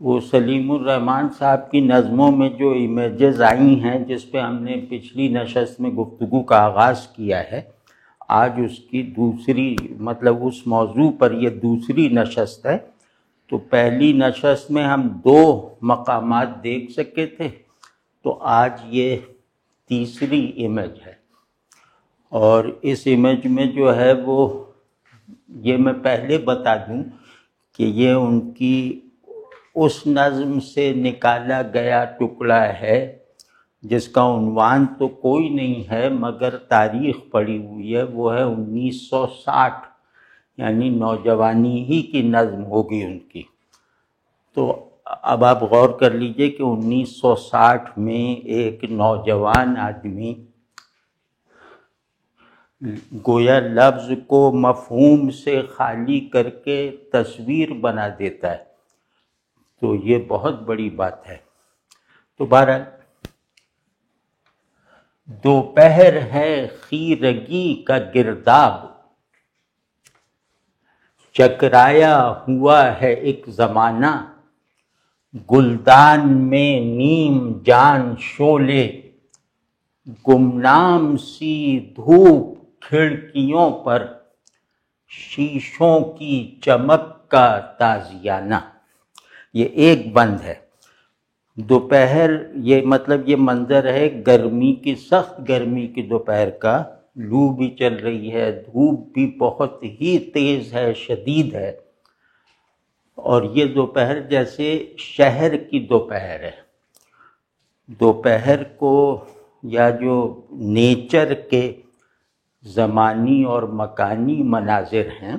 وہ سلیم الرحمن صاحب کی نظموں میں جو امیجز آئی ہیں، جس پہ ہم نے پچھلی نشست میں گفتگو کا آغاز کیا ہے، آج اس کی دوسری مطلب اس موضوع پر یہ دوسری نشست ہے۔ تو پہلی نشست میں ہم 2 مقامات دیکھ سکے تھے، تو آج یہ تیسری امیج ہے، اور اس امیج میں جو ہے وہ یہ میں پہلے بتا دوں کہ یہ ان کی اس نظم سے نکالا گیا ٹکڑا ہے جس کا عنوان تو کوئی نہیں ہے مگر تاریخ پڑی ہوئی ہے، وہ ہے 1960، یعنی نوجوانی ہی کی نظم ہوگی ان کی۔ تو اب آپ غور کر لیجئے کہ 1960 میں ایک نوجوان آدمی گویا لفظ کو مفہوم سے خالی کر کے تصویر بنا دیتا ہے، تو یہ بہت بڑی بات ہے۔ تو بہرحال دوپہر ہے خیرگی کا گرداب، چکرایا ہوا ہے ایک زمانہ، گلدان میں نیم جان شعلے، گمنام سی دھوپ کھڑکیوں پر، شیشوں کی چمک کا تازیانہ۔ یہ ایک بند ہے۔ دوپہر، یہ مطلب یہ منظر ہے گرمی کی، سخت گرمی کی دوپہر کا، لو بھی چل رہی ہے، دھوپ بھی بہت ہی تیز ہے، شدید ہے، اور یہ دوپہر جیسے شہر کی دوپہر ہے۔ دوپہر کو یا جو نیچر کے زمانی اور مکانی مناظر ہیں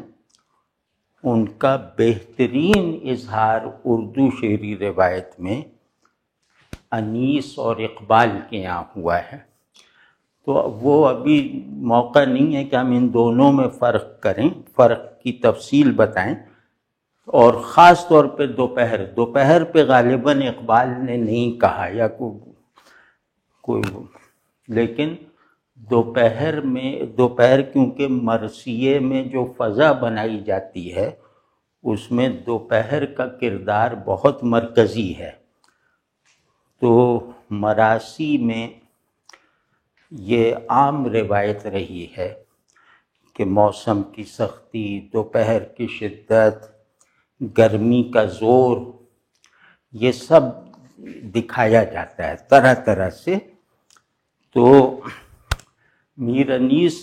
ان کا بہترین اظہار اردو شعری روایت میں انیس اور اقبال کے یہاں ہوا ہے۔ تو وہ ابھی موقع نہیں ہے کہ ہم ان دونوں میں فرق کریں، فرق کی تفصیل بتائیں، اور خاص طور پہ دوپہر پہ غالباً اقبال نے نہیں کہا یا کوئی، لیکن دوپہر کیونکہ مرثیے میں جو فضا بنائی جاتی ہے اس میں دوپہر کا کردار بہت مرکزی ہے۔ تو مراثی میں یہ عام روایت رہی ہے کہ موسم کی سختی، دوپہر کی شدت، گرمی کا زور، یہ سب دکھایا جاتا ہے طرح طرح سے۔ تو میر انیس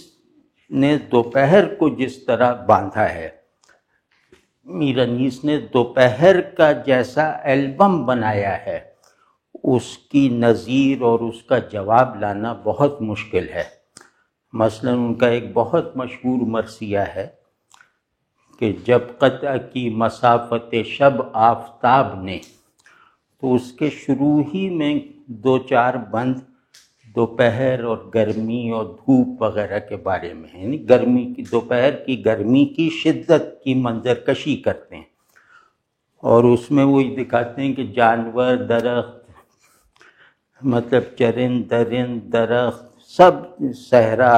نے دوپہر کو جس طرح باندھا ہے، میر انیس نے دوپہر کا جیسا البم بنایا ہے، اس کی نظیر اور اس کا جواب لانا بہت مشکل ہے۔ مثلا ان کا ایک بہت مشہور مرثیہ ہے کہ جب قطع کی مسافت شب آفتاب نے، تو اس کے شروع ہی میں 2-4 بند دوپہر اور گرمی اور دھوپ وغیرہ کے بارے میں ہیں، یعنی دوپہر کی گرمی کی شدت کی منظر کشی کرتے ہیں، اور اس میں وہی دکھاتے ہیں کہ جانور، درخت، مطلب چرند درند، درخت، سب صحرا،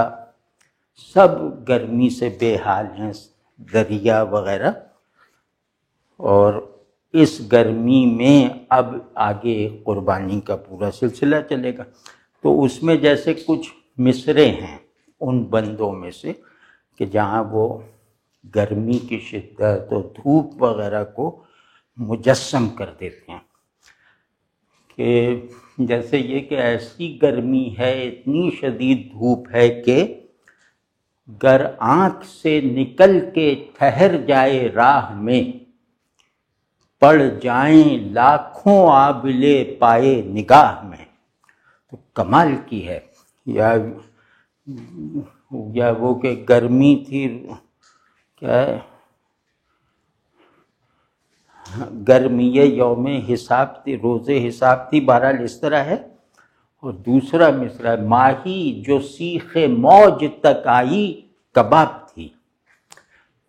سب گرمی سے بے حال ہیں، دریا وغیرہ، اور اس گرمی میں اب آگے قربانی کا پورا سلسلہ چلے گا۔ تو اس میں جیسے کچھ مصرے ہیں ان بندوں میں سے کہ جہاں وہ گرمی کی شدت اور دھوپ وغیرہ کو مجسم کر دیتے ہیں، کہ جیسے یہ کہ ایسی گرمی ہے، اتنی شدید دھوپ ہے کہ گر آنکھ سے نکل کے ٹھہر جائے راہ میں، پڑ جائیں لاکھوں آبلے پائے نگاہ میں۔ تو کمال کی ہے، یا وہ کہ گرمی تھی، کیا ہے، گرمی یوم حساب تھی، روز حساب تھی، بہرحال اس طرح ہے۔ اور دوسرا مصرع، ماہی جو سیخ موج تک آئی کباب تھی۔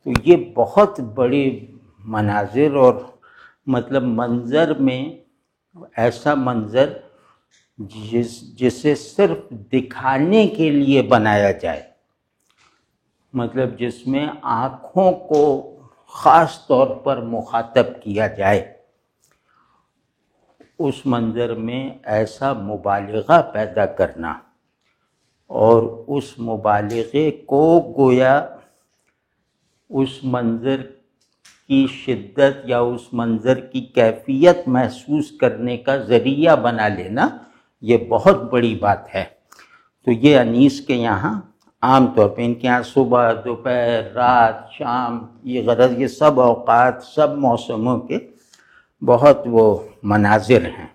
تو یہ بہت بڑے مناظر، اور مطلب منظر میں ایسا منظر جسے صرف دکھانے کے لیے بنایا جائے، مطلب جس میں آنکھوں کو خاص طور پر مخاطب کیا جائے، اس منظر میں ایسا مبالغہ پیدا کرنا اور اس مبالغے کو گویا اس منظر کی شدت یا اس منظر کی کیفیت محسوس کرنے کا ذریعہ بنا لینا، یہ بہت بڑی بات ہے۔ تو یہ انیس کے یہاں عام طور پہ، ان کے یہاں صبح، دوپہر، رات، شام، یہ غرض یہ سب اوقات، سب موسموں کے بہت وہ مناظر ہیں۔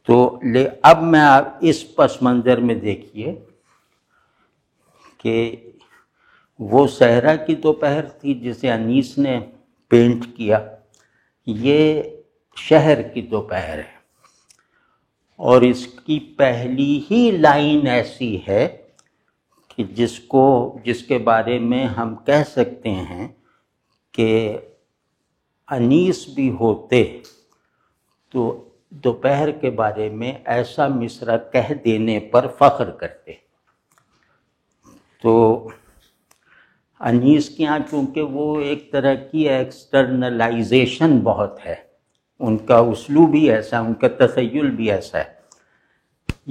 تو اب میں آپ اس پس منظر میں دیکھیے کہ وہ صحرا کی دوپہر تھی جسے انیس نے پینٹ کیا، یہ شہر کی دوپہر ہے، اور اس کی پہلی ہی لائن ایسی ہے کہ جس کے بارے میں ہم کہہ سکتے ہیں کہ انیس بھی ہوتے تو دوپہر کے بارے میں ایسا مصرع کہہ دینے پر فخر کرتے۔ تو انیس کے یہاں چونکہ وہ ایک طرح کی ایکسٹرنلائزیشن بہت ہے، ان کا اسلوب بھی ایسا، ان کا تخیل بھی ایسا ہے،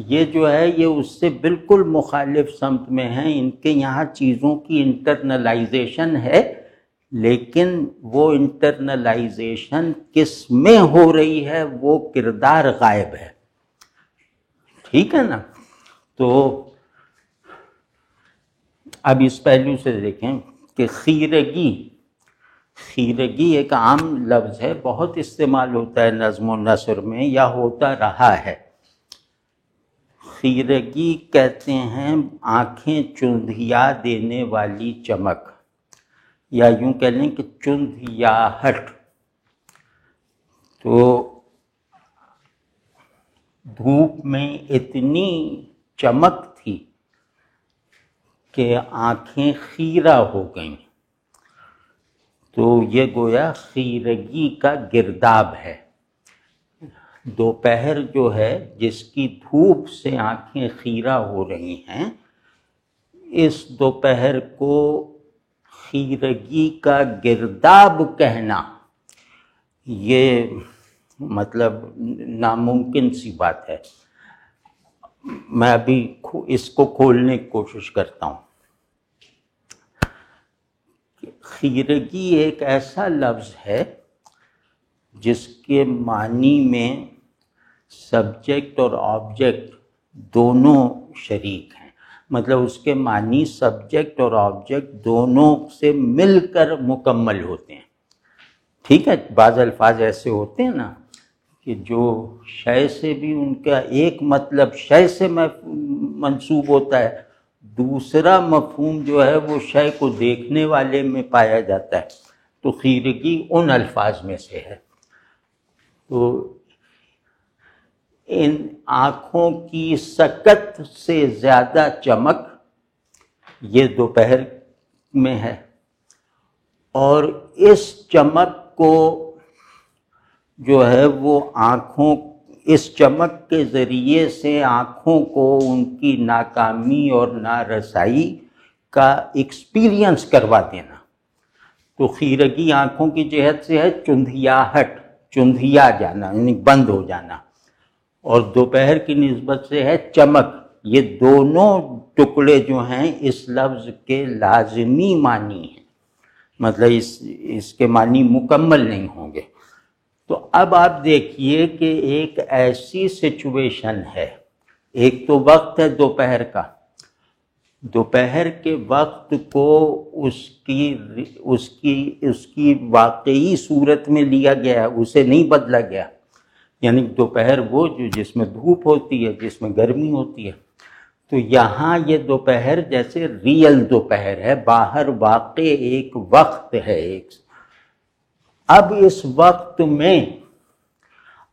یہ جو ہے یہ اس سے بالکل مخالف سمت میں ہیں۔ ان کے یہاں چیزوں کی انٹرنلائزیشن ہے، لیکن وہ انٹرنلائزیشن کس میں ہو رہی ہے، وہ کردار غائب ہے، ٹھیک ہے نا۔ تو اب اس پہلو سے دیکھیں کہ خیرگی ایک عام لفظ ہے، بہت استعمال ہوتا ہے نظم و نثر میں، یا ہوتا رہا ہے۔ خیرگی کہتے ہیں آنکھیں چندھیا دینے والی چمک، یا یوں کہہ لیں کہ چندھیاہٹ۔ تو دھوپ میں اتنی چمک تھی کہ آنکھیں خیرہ ہو گئیں، تو یہ گویا خیرگی کا گرداب ہے۔ دوپہر جو ہے جس کی دھوپ سے آنکھیں خیرہ ہو رہی ہیں، اس دوپہر کو خیرگی کا گرداب کہنا، یہ مطلب ناممکن سی بات ہے۔ میں ابھی اس کو کھولنے کی کوشش کرتا ہوں۔ خیرگی ایک ایسا لفظ ہے جس کے معنی میں سبجیکٹ اور آبجیکٹ دونوں شریک ہیں، مطلب اس کے معنی سبجیکٹ اور آبجیکٹ دونوں سے مل کر مکمل ہوتے ہیں، ٹھیک ہے۔ بعض الفاظ ایسے ہوتے ہیں نا کہ جو شے سے بھی ان کا ایک مطلب شے سے منسوب ہوتا ہے، دوسرا مفہوم جو ہے وہ شے کو دیکھنے والے میں پایا جاتا ہے، تو خیرگی ان الفاظ میں سے ہے۔ تو ان آنکھوں کی سکت سے زیادہ چمک یہ دوپہر میں ہے، اور اس چمک کو جو ہے وہ اس چمک کے ذریعے سے آنکھوں کو ان کی ناکامی اور نارسائی کا ایکسپیرینس کروا دینا۔ تو خیرگی آنکھوں کی جہت سے ہے چندھیاہٹ، چندھیا جانا یعنی بند ہو جانا، اور دوپہر کی نسبت سے ہے چمک۔ یہ دونوں ٹکڑے جو ہیں اس لفظ کے لازمی معنی ہیں، مطلب اس کے معنی مکمل نہیں ہوں گے۔ تو اب آپ دیکھیے کہ ایک ایسی سچویشن ہے، ایک تو وقت ہے دوپہر کا، دوپہر کے وقت کو اس کی واقعی صورت میں لیا گیا ہے، اسے نہیں بدلا گیا، یعنی دوپہر وہ جس میں دھوپ ہوتی ہے، جس میں گرمی ہوتی ہے۔ تو یہاں یہ دوپہر جیسے ریئل دوپہر ہے، باہر واقع ایک وقت ہے۔ اب اس وقت میں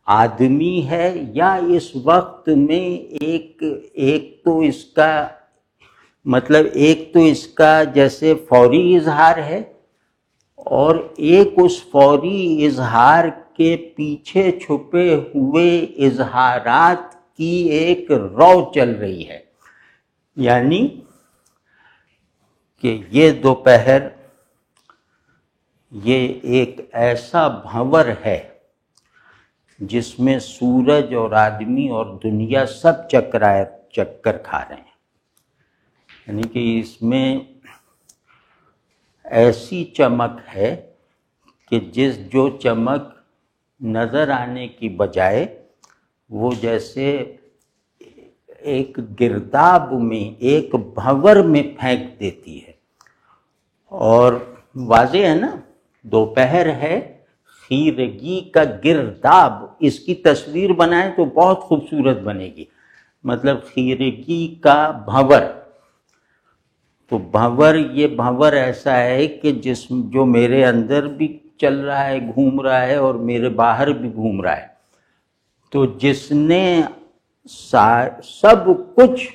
آدمی ہے، یا اس وقت میں ایک تو اس کا مطلب ایک تو اس کا جیسے فوری اظہار ہے، اور ایک اس فوری اظہار کے پیچھے چھپے ہوئے اظہارات کی ایک رو چل رہی ہے، یعنی کہ یہ دوپہر یہ ایک ایسا بھنور ہے جس میں سورج اور آدمی اور دنیا سب چکر کھا رہے ہیں، یعنی کہ اس میں ایسی چمک ہے کہ جو چمک نظر آنے کی بجائے وہ جیسے ایک گرداب میں، ایک بھنور میں پھینک دیتی ہے۔ اور واضح ہے نا، دوپہر ہے، خیرگی کا گرداب، اس کی تصویر بنائیں تو بہت خوبصورت بنے گی، مطلب خیرگی کا بھنور۔ تو بھنور، یہ بھنور ایسا ہے کہ جو میرے اندر بھی چل رہا ہے، گھوم رہا ہے، اور میرے باہر بھی گھوم رہا ہے۔ تو جس نے سب کچھ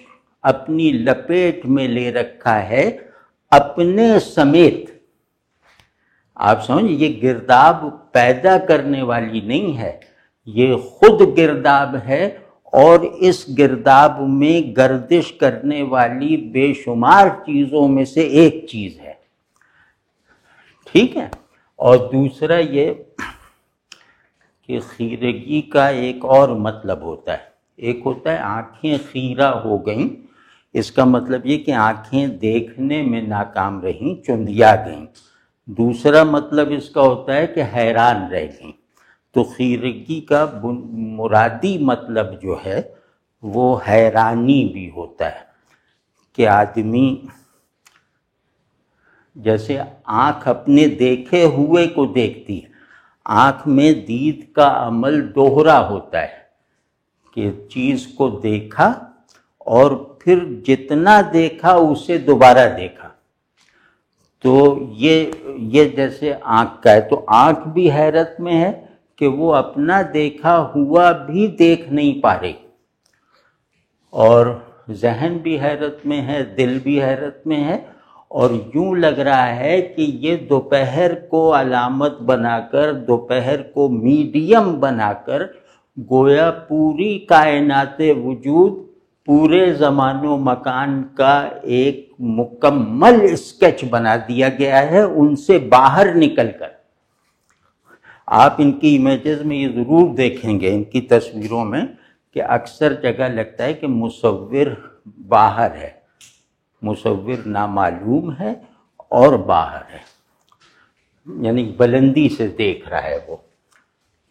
اپنی لپیٹ میں لے رکھا ہے اپنے سمیت، آپ سمجھ، یہ گرداب پیدا کرنے والی نہیں ہے، یہ خود گرداب ہے، اور اس گرداب میں گردش کرنے والی بے شمار چیزوں میں سے ایک چیز ہے، ٹھیک ہے۔ اور دوسرا یہ کہ خیرگی کا ایک اور مطلب ہوتا ہے، ایک ہوتا ہے آنکھیں خیرہ ہو گئیں، اس کا مطلب یہ کہ آنکھیں دیکھنے میں ناکام رہیں، چندیا گئیں۔ دوسرا مطلب اس کا ہوتا ہے کہ حیران رہ گئیں۔ تو خیرگی کا مرادی مطلب جو ہے وہ حیرانی بھی ہوتا ہے، کہ آدمی جیسے آنکھ اپنے دیکھے ہوئے کو دیکھتی ہے، آنکھ میں دید کا عمل دوہرا ہوتا ہے، کہ چیز کو دیکھا اور پھر جتنا دیکھا اسے دوبارہ دیکھا۔ تو یہ جیسے آنکھ کا ہے، تو آنکھ بھی حیرت میں ہے کہ وہ اپنا دیکھا ہوا بھی دیکھ نہیں پا رہی، اور ذہن بھی حیرت میں ہے، دل بھی حیرت میں ہے، اور یوں لگ رہا ہے کہ یہ دوپہر کو علامت بنا کر، دوپہر کو میڈیم بنا کر، گویا پوری کائنات وجود، پورے زمان و مکان کا ایک مکمل اسکیچ بنا دیا گیا ہے ان سے باہر نکل کر۔ آپ ان کی امیجز میں یہ ضرور دیکھیں گے، ان کی تصویروں میں، کہ اکثر جگہ لگتا ہے کہ مصور باہر ہے، مصور نامعلوم ہے اور باہر ہے، یعنی بلندی سے دیکھ رہا ہے وہ۔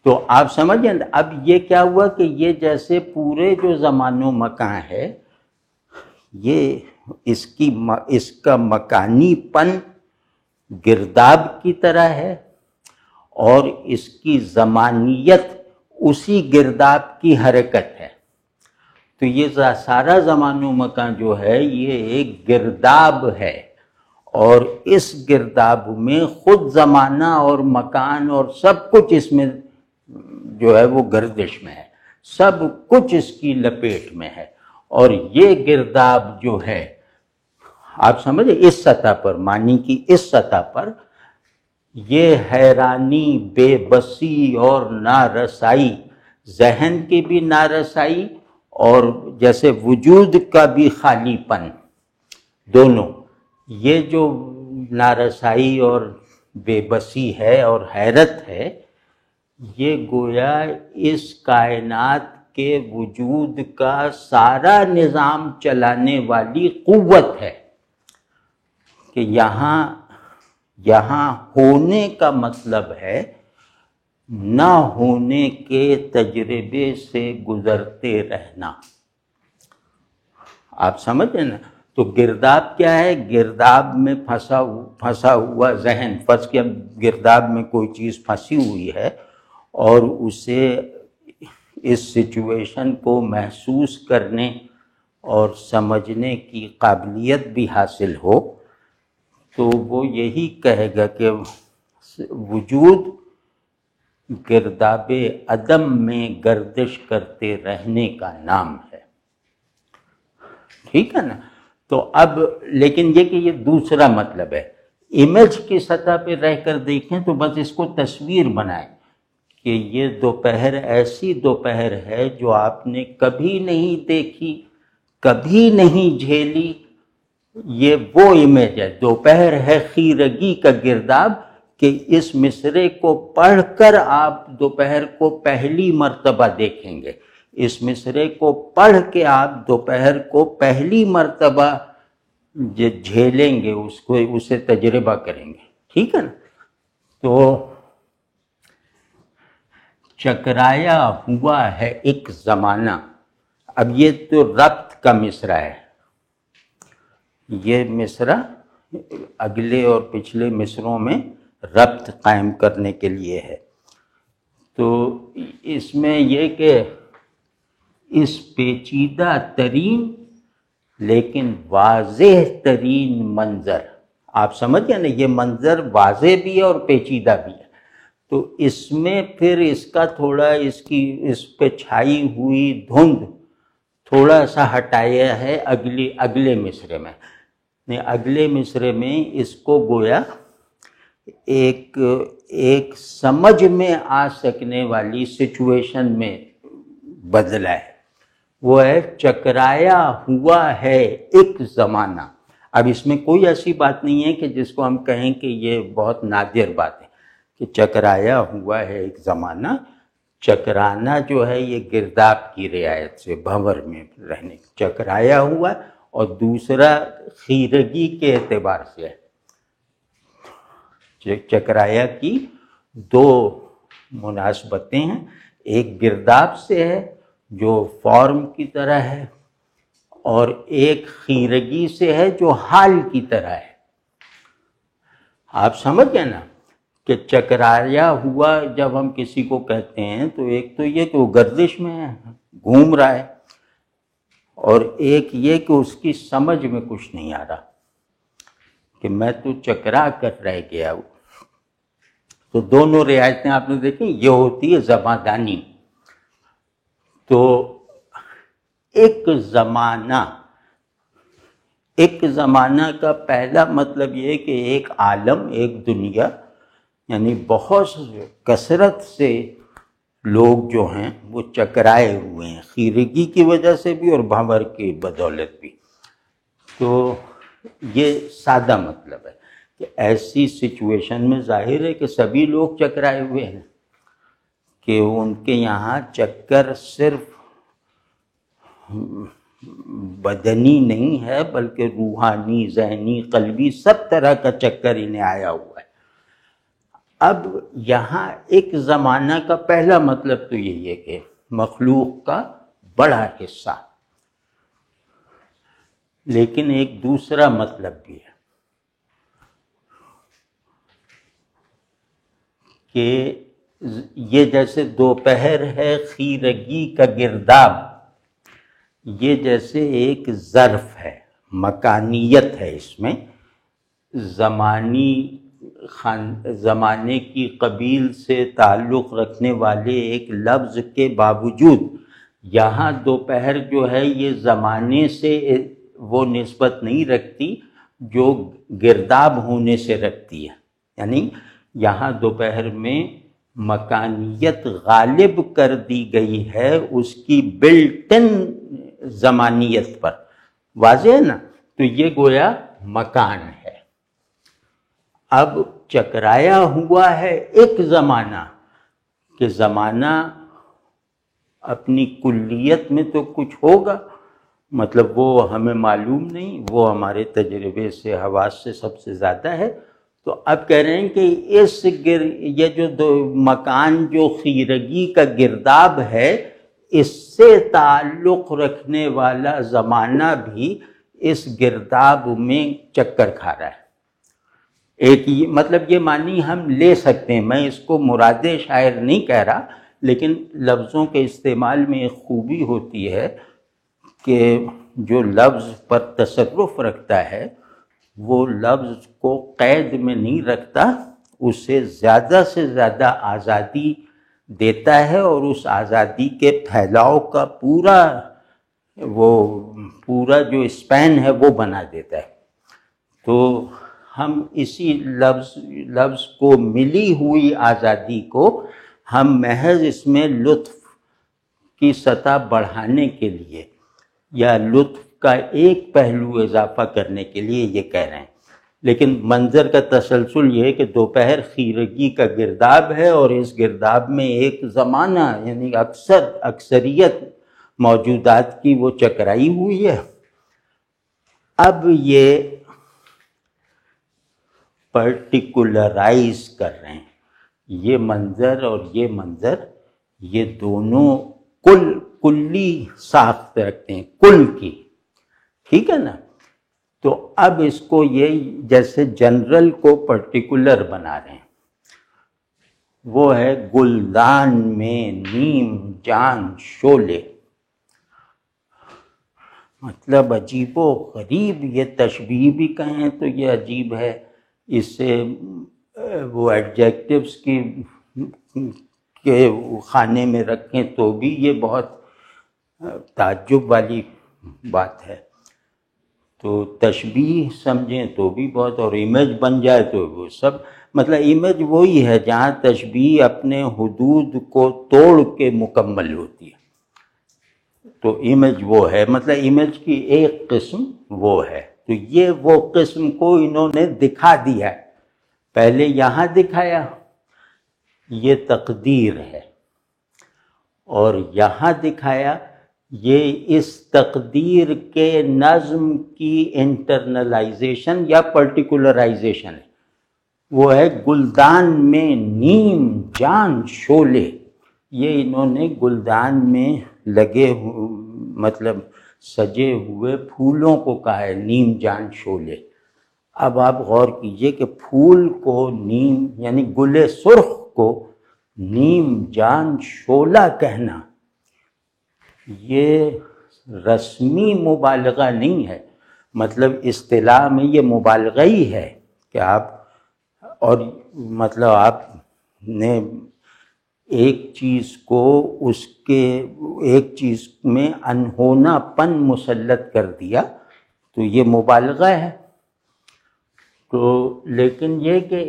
تو آپ سمجھیں، اب یہ کیا ہوا کہ یہ جیسے پورے جو زمان و مکان ہے، یہ اس کا مکانی پن گرداب کی طرح ہے، اور اس کی زمانیت اسی گرداب کی حرکت ہے۔ تو یہ سارا زمان و مکان جو ہے یہ ایک گرداب ہے، اور اس گرداب میں خود زمانہ اور مکان اور سب کچھ اس میں جو ہے وہ گردش میں ہے، سب کچھ اس کی لپیٹ میں ہے۔ اور یہ گرداب جو ہے، آپ سمجھے، اس سطح پر، معنی کی اس سطح پر، یہ حیرانی، بے بسی اور نارسائی، ذہن کی بھی نارسائی اور جیسے وجود کا بھی خالی پن، دونوں، یہ جو نارسائی اور بے بسی ہے اور حیرت ہے، یہ گویا اس کائنات کے وجود کا سارا نظام چلانے والی قوت ہے، کہ یہاں ہونے کا مطلب ہے نہ ہونے کے تجربے سے گزرتے رہنا۔ آپ سمجھیں نا؟ تو گرداب کیا ہے؟ گرداب میں پھنسا ہوا ذہن، فرض کیا گرداب میں کوئی چیز پھنسی ہوئی ہے اور اسے اس سچویشن کو محسوس کرنے اور سمجھنے کی قابلیت بھی حاصل ہو، تو وہ یہی کہے گا کہ وجود گرداب عدم میں گردش کرتے رہنے کا نام ہے، ٹھیک ہے نا؟ تو اب لیکن یہ کہ یہ دوسرا مطلب ہے، امیج کی سطح پہ رہ کر دیکھیں تو بس اس کو تصویر بنائیں کہ یہ دوپہر ایسی دوپہر ہے جو آپ نے کبھی نہیں دیکھی، کبھی نہیں جھیلی۔ یہ وہ امیج ہے، دوپہر ہے خیرگی کا گرداب، کہ اس مصرعے کو پڑھ کر آپ دوپہر کو پہلی مرتبہ دیکھیں گے، اس مصرعے کو پڑھ کے آپ دوپہر کو پہلی مرتبہ جھیلیں گے، اسے تجربہ کریں گے، ٹھیک ہے نا؟ تو چکرایا ہوا ہے ایک زمانہ، اب یہ تو ربط کا مصرعہ ہے، یہ مصرعہ اگلے اور پچھلے مصرعوں میں ربط قائم کرنے کے لیے ہے۔ تو اس میں یہ کہ اس پیچیدہ ترین لیکن واضح ترین منظر، آپ سمجھ گئے نا، یہ منظر واضح بھی ہے اور پیچیدہ بھی ہے، تو اس میں پھر اس کا تھوڑا اس پہ چھائی ہوئی دھند تھوڑا سا ہٹایا ہے اگلے مصرعے میں۔ اگلے مصرعے میں اس کو گویا ایک سمجھ میں آ سکنے والی سچویشن میں بدلا ہے، وہ ہے چکرایا ہوا ہے ایک زمانہ۔ اب اس میں کوئی ایسی بات نہیں ہے کہ جس کو ہم کہیں کہ یہ بہت نادر بات ہے کہ چکرایا ہوا ہے ایک زمانہ۔ چکرانا جو ہے یہ گرداب کی رعایت سے، بھنور میں رہنے، چکرایا ہوا، اور دوسرا خیرگی کے اعتبار سے ہے۔ چکرایا کی دو مناسبتیں ہیں، ایک گرداب سے ہے جو فارم کی طرح ہے، اور ایک خیرگی سے ہے جو حال کی طرح ہے۔ آپ سمجھ گئے نا کہ چکرایا ہوا جب ہم کسی کو کہتے ہیں تو ایک تو یہ کہ وہ گردش میں ہے، گھوم رہا ہے، اور ایک یہ کہ اس کی سمجھ میں کچھ نہیں آ رہا، کہ میں تو چکرا کر رہ گیا ہوں۔ تو دونوں رعایتیں آپ نے دیکھیں، یہ ہوتی ہے زباں دانی۔ تو ایک زمانہ کا پہلا مطلب یہ ہے کہ ایک عالم، ایک دنیا، یعنی بہت کثرت سے لوگ جو ہیں وہ چکرائے ہوئے ہیں، خیرگی کی وجہ سے بھی اور بھنور کی بدولت بھی۔ تو یہ سادہ مطلب ہے کہ ایسی سچویشن میں ظاہر ہے کہ سبھی لوگ چکرائے ہوئے ہیں، کہ ان کے یہاں چکر صرف بدنی نہیں ہے بلکہ روحانی، ذہنی، قلبی، سب طرح کا چکر انہیں آیا ہوا ہے۔ اب یہاں ایک زمانہ کا پہلا مطلب تو یہی ہے کہ مخلوق کا بڑا حصہ، لیکن ایک دوسرا مطلب بھی ہے کہ یہ جیسے دوپہر ہے خیرگی کا گرداب، یہ جیسے ایک ظرف ہے، مکانیت ہے اس میں، زمانے کی قبیل سے تعلق رکھنے والے ایک لفظ کے باوجود یہاں دوپہر جو ہے یہ زمانے سے وہ نسبت نہیں رکھتی جو گرداب ہونے سے رکھتی ہے، یعنی یہاں دوپہر میں مکانیت غالب کر دی گئی ہے اس کی بلٹن زمانیت پر، واضح ہے نا؟ تو یہ گویا مکان ہے۔ اب چکرایا ہوا ہے ایک زمانہ، کہ زمانہ اپنی کلیت میں تو کچھ ہوگا، مطلب وہ ہمیں معلوم نہیں، وہ ہمارے تجربے سے، حواس سے سب سے زیادہ ہے۔ تو اب کہہ رہے ہیں کہ یہ جو مکان جو خیرگی کا گرداب ہے، اس سے تعلق رکھنے والا زمانہ بھی اس گرداب میں چکر کھا رہا ہے۔ ایک مطلب یہ معنی ہم لے سکتے ہیں، میں اس کو مراد شاعر نہیں کہہ رہا، لیکن لفظوں کے استعمال میں ایک خوبی ہوتی ہے کہ جو لفظ پر تصرف رکھتا ہے وہ لفظ کو قید میں نہیں رکھتا، اسے زیادہ سے زیادہ آزادی دیتا ہے، اور اس آزادی کے پھیلاؤ کا پورا جو اسپین ہے وہ بنا دیتا ہے۔ تو ہم اسی لفظ کو، ملی ہوئی آزادی کو، ہم محض اس میں لطف کی سطح بڑھانے کے لیے یا لطف کا ایک پہلو اضافہ کرنے کے لیے یہ کہہ رہے ہیں، لیکن منظر کا تسلسل یہ ہے کہ دوپہر خیرگی کا گرداب ہے، اور اس گرداب میں ایک زمانہ یعنی اکثریت موجودات کی وہ چکرائی ہوئی ہے۔ اب یہ پرٹیکولرائز کر رہے ہیں، یہ منظر اور یہ منظر، یہ دونوں کلی ساخت رکھتے ہیں، کل کی، ٹھیک ہے نا؟ تو اب اس کو یہ جیسے جنرل کو پرٹیکولر بنا رہے ہیں، وہ ہے گلدان میں نیم جان شعلے۔ مطلب عجیب و غریب، یہ تشبیہ بھی کہیں تو یہ عجیب ہے، اس سے وہ ایڈجیکٹیوز کے خانے میں رکھیں تو بھی یہ بہت تعجب والی بات ہے، تو تشبیہ سمجھیں تو بھی بہت، اور امیج بن جائے تو وہ سب، مطلب امیج وہی ہے جہاں تشبیہ اپنے حدود کو توڑ کے مکمل ہوتی ہے، تو امیج وہ ہے، مطلب امیج کی ایک قسم وہ ہے۔ تو یہ وہ قسم کو انہوں نے دکھا دیا ہے، پہلے یہاں دکھایا، یہ تقدیر ہے، اور یہاں دکھایا، یہ اس تقدیر کے نظم کی انٹرنلائزیشن یا پرٹیکولرائزیشن ہے، وہ ہے گلدان میں نیم جان شعلے۔ یہ انہوں نے گلدان میں لگے مطلب سجے ہوئے پھولوں کو کہا ہے نیم جان شعلے۔ اب آپ غور کیجئے کہ پھول کو نیم یعنی گل سرخ کو نیم جان شعلہ کہنا، یہ رسمی مبالغہ نہیں ہے، مطلب اصطلاح میں یہ مبالغہ ہی ہے کہ آپ، اور مطلب آپ نے ایک چیز کو اس کے ایک چیز میں انہونا پن مسلط کر دیا تو یہ مبالغہ ہے۔ تو لیکن یہ کہ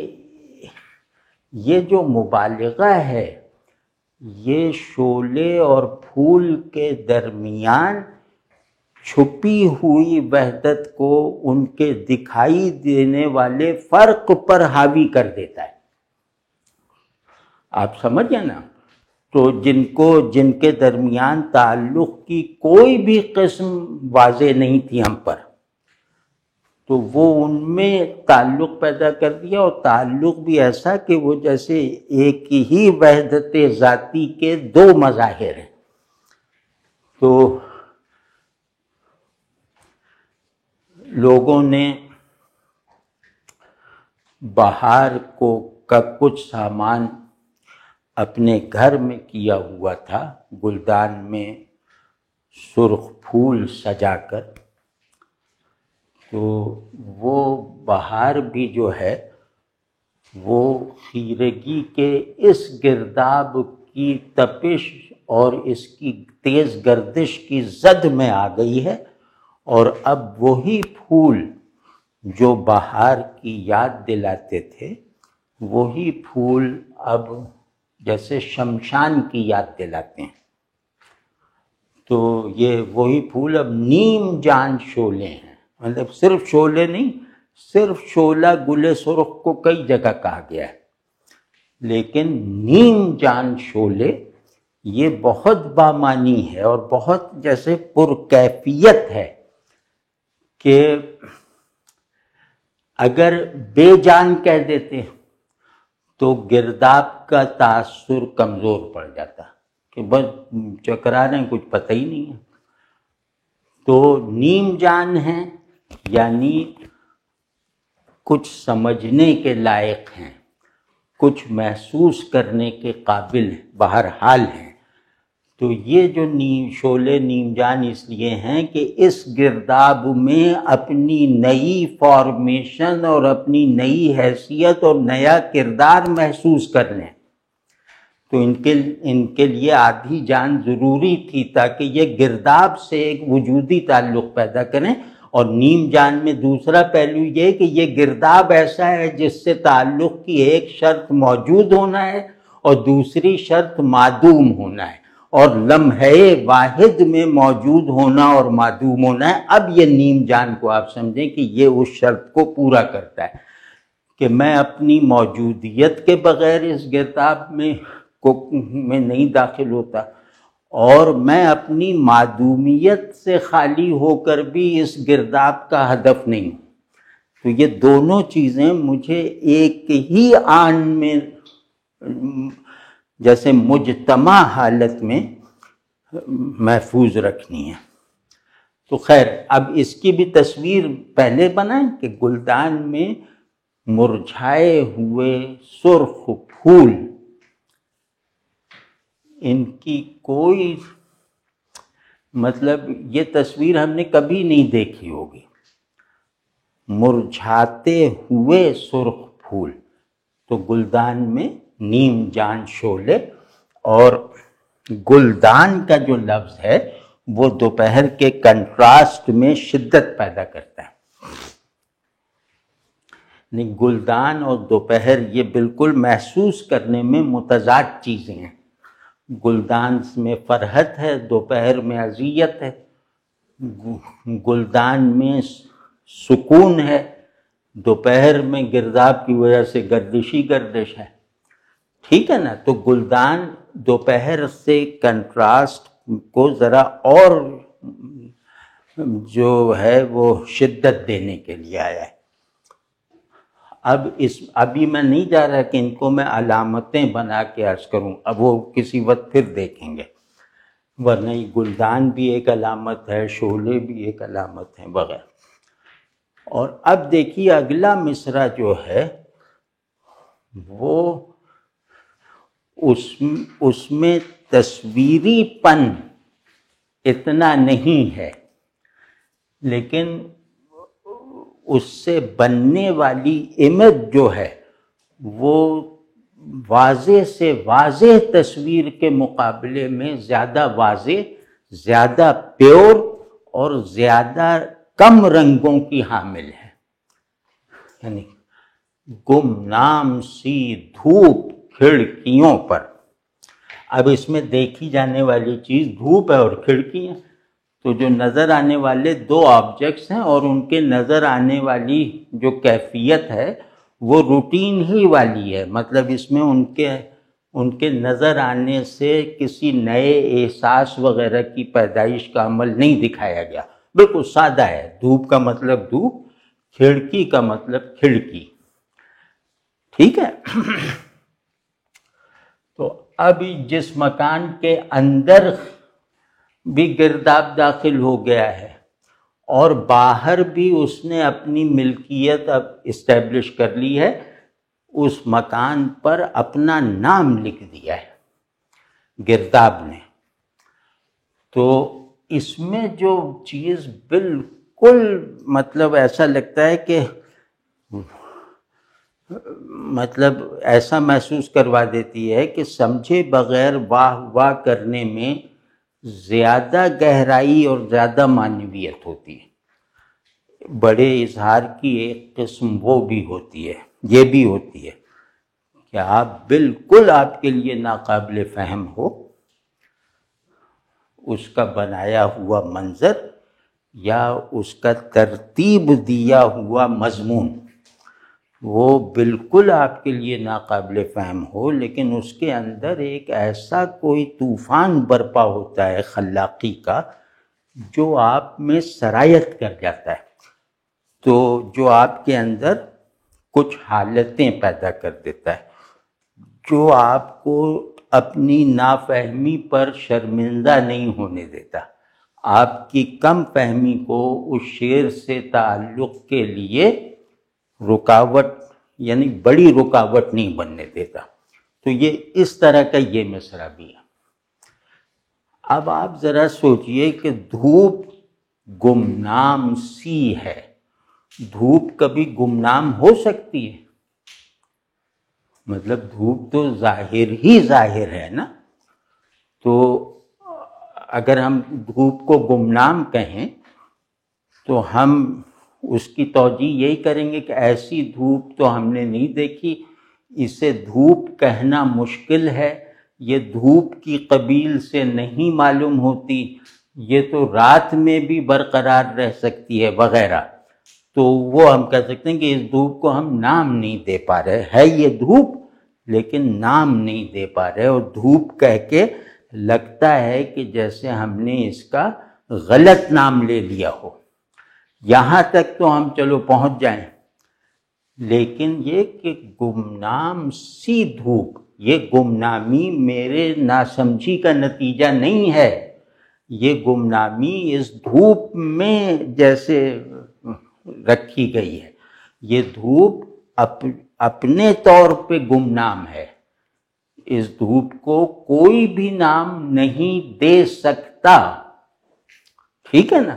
یہ جو مبالغہ ہے یہ شعلے اور پھول کے درمیان چھپی ہوئی وحدت کو ان کے دکھائی دینے والے فرق پر حاوی کر دیتا ہے۔ آپ سمجھیں نا؟ تو جن کے درمیان تعلق کی کوئی بھی قسم واضح نہیں تھی ہم پر، تو وہ ان میں تعلق پیدا کر دیا، اور تعلق بھی ایسا کہ وہ جیسے ایک ہی وحدت ذاتی کے دو مظاہر ہیں۔ تو لوگوں نے بہار کا کچھ سامان اپنے گھر میں کیا ہوا تھا، گلدان میں سرخ پھول سجا کر، تو وہ بہار بھی جو ہے وہ خیرگی کے اس گرداب کی تپش اور اس کی تیز گردش کی زد میں آ گئی ہے، اور اب وہی پھول جو بہار کی یاد دلاتے تھے وہی پھول اب جیسے شمشان کی یاد دلاتے ہیں۔ تو یہ وہی پھول اب نیم جان شعلے ہیں، مطلب صرف شعلے نہیں، صرف شعلہ گل سرخ کو کئی جگہ کہا گیا ہے، لیکن نیم جان شعلے یہ بہت بامانی ہے اور بہت جیسے پرکیفیت ہے کہ اگر بے جان کہہ دیتے تو گرداب کا تاثر کمزور پڑ جاتا کہ بس چکرا رہے ہیں، کچھ پتہ ہی نہیں ہے۔ تو نیم جان ہیں یعنی کچھ سمجھنے کے لائق ہیں، کچھ محسوس کرنے کے قابل بہرحال ہیں۔ تو یہ جو شعلے نیم جان اس لیے ہیں کہ اس گرداب میں اپنی نئی فارمیشن اور اپنی نئی حیثیت اور نیا کردار محسوس کر لیں، تو ان کے لیے آدھی جان ضروری تھی تاکہ یہ گرداب سے ایک وجودی تعلق پیدا کریں۔ اور نیم جان میں دوسرا پہلو یہ کہ یہ گرداب ایسا ہے جس سے تعلق کی ایک شرط موجود ہونا ہے اور دوسری شرط معدوم ہونا ہے، اور لمحے واحد میں موجود ہونا اور معدوم ہونا ہے۔ اب یہ نیم جان کو آپ سمجھیں کہ یہ اس شرط کو پورا کرتا ہے کہ میں اپنی موجودیت کے بغیر اس گرداب میں نہیں داخل ہوتا، اور میں اپنی معدومیت سے خالی ہو کر بھی اس گرداب کا ہدف نہیں ہوں۔ تو یہ دونوں چیزیں مجھے ایک ہی آن میں جیسے مجتمع حالت میں محفوظ رکھنی ہے۔ تو خیر، اب اس کی بھی تصویر پہلے بنائیں کہ گلدان میں مرجھائے ہوئے سرخ پھول، ان کی کوئی مطلب یہ تصویر ہم نے کبھی نہیں دیکھی ہوگی، مرجھاتے ہوئے سرخ پھول۔ تو گلدان میں نیم جان شعلے، اور گلدان کا جو لفظ ہے وہ دوپہر کے کنٹراسٹ میں شدت پیدا کرتا ہے۔ گلدان اور دوپہر یہ بالکل محسوس کرنے میں متضاد چیزیں ہیں۔ گلدان میں فرحت ہے، دوپہر میں اذیت ہے۔ گلدان میں سکون ہے، دوپہر میں گرداب کی وجہ سے گردشی گردش ہے، ٹھیک ہے نا؟ تو گلدان دوپہر سے کنٹراسٹ کو ذرا اور جو ہے وہ شدت دینے کے لیے آیا ہے۔ ابھی میں نہیں جا رہا کہ ان کو میں علامتیں بنا کے عرض کروں، اب وہ کسی وقت پھر دیکھیں گے، ورنہ یہ گلدان بھی ایک علامت ہے، شعلے بھی ایک علامت ہیں وغیرہ۔ اور اب دیکھیے اگلا مصرع جو ہے وہ اس میں تصویری پن اتنا نہیں ہے، لیکن اس سے بننے والی امیج جو ہے وہ واضح سے واضح تصویر کے مقابلے میں زیادہ واضح، زیادہ پیور اور زیادہ کم رنگوں کی حامل ہے۔ یعنی گمنام سی دھوپ کھڑکیوں پر، اب اس میں دیکھی جانے والی چیز دھوپ ہے اور کھڑکیاں، تو جو نظر آنے والے دو آبجیکٹس ہیں اور ان کے نظر آنے والی جو کیفیت ہے وہ روٹین ہی والی ہے، مطلب اس میں ان کے نظر آنے سے کسی نئے احساس وغیرہ کی پیدائش کا عمل نہیں دکھایا گیا، بالکل سادہ ہے۔ دھوپ کا مطلب دھوپ، کھڑکی کا مطلب کھڑکی، ٹھیک ہے؟ تو اب جس مکان کے اندر بھی گرداب داخل ہو گیا ہے اور باہر بھی اس نے اپنی ملکیت اب اسٹیبلش کر لی ہے، اس مکان پر اپنا نام لکھ دیا ہے گرداب نے، تو اس میں جو چیز بالکل مطلب ایسا لگتا ہے کہ مطلب ایسا محسوس کروا دیتی ہے کہ سمجھے بغیر واہ واہ کرنے میں زیادہ گہرائی اور زیادہ معنویت ہوتی ہے۔ بڑے اظہار کی ایک قسم وہ بھی ہوتی ہے، یہ بھی ہوتی ہے کہ آپ بالکل آپ کے لیے ناقابل فہم ہو اس کا بنایا ہوا منظر یا اس کا ترتیب دیا ہوا مضمون، وہ بالکل آپ کے لیے ناقابل فہم ہو، لیکن اس کے اندر ایک ایسا کوئی طوفان برپا ہوتا ہے خلاقی کا جو آپ میں سرایت کر جاتا ہے، تو جو آپ کے اندر کچھ حالتیں پیدا کر دیتا ہے، جو آپ کو اپنی نافہمی پر شرمندہ نہیں ہونے دیتا، آپ کی کم فہمی کو اس شعر سے تعلق کے لیے رکاوٹ یعنی بڑی رکاوٹ نہیں بننے دیتا۔ تو یہ اس طرح کا یہ مصرع بھی ہے۔ اب آپ ذرا سوچئے کہ دھوپ گمنام سی ہے، دھوپ کبھی گمنام ہو سکتی ہے؟ مطلب دھوپ تو ظاہر ہی ظاہر ہے نا، تو اگر ہم دھوپ کو گمنام کہیں تو ہم اس کی توجیہ یہی کریں گے کہ ایسی دھوپ تو ہم نے نہیں دیکھی، اسے دھوپ کہنا مشکل ہے، یہ دھوپ کی قبیل سے نہیں معلوم ہوتی، یہ تو رات میں بھی برقرار رہ سکتی ہے وغیرہ، تو وہ ہم کہہ سکتے ہیں کہ اس دھوپ کو ہم نام نہیں دے پا رہے، ہے یہ دھوپ لیکن نام نہیں دے پا رہے، اور دھوپ کہہ کے لگتا ہے کہ جیسے ہم نے اس کا غلط نام لے لیا ہو۔ یہاں تک تو ہم چلو پہنچ جائیں، لیکن یہ کہ گمنام سی دھوپ، یہ گمنامی میرے ناسمجھی کا نتیجہ نہیں ہے، یہ گمنامی اس دھوپ میں جیسے رکھی گئی ہے، یہ دھوپ اپنے طور پہ گمنام ہے، اس دھوپ کو کوئی بھی نام نہیں دے سکتا، ٹھیک ہے نا؟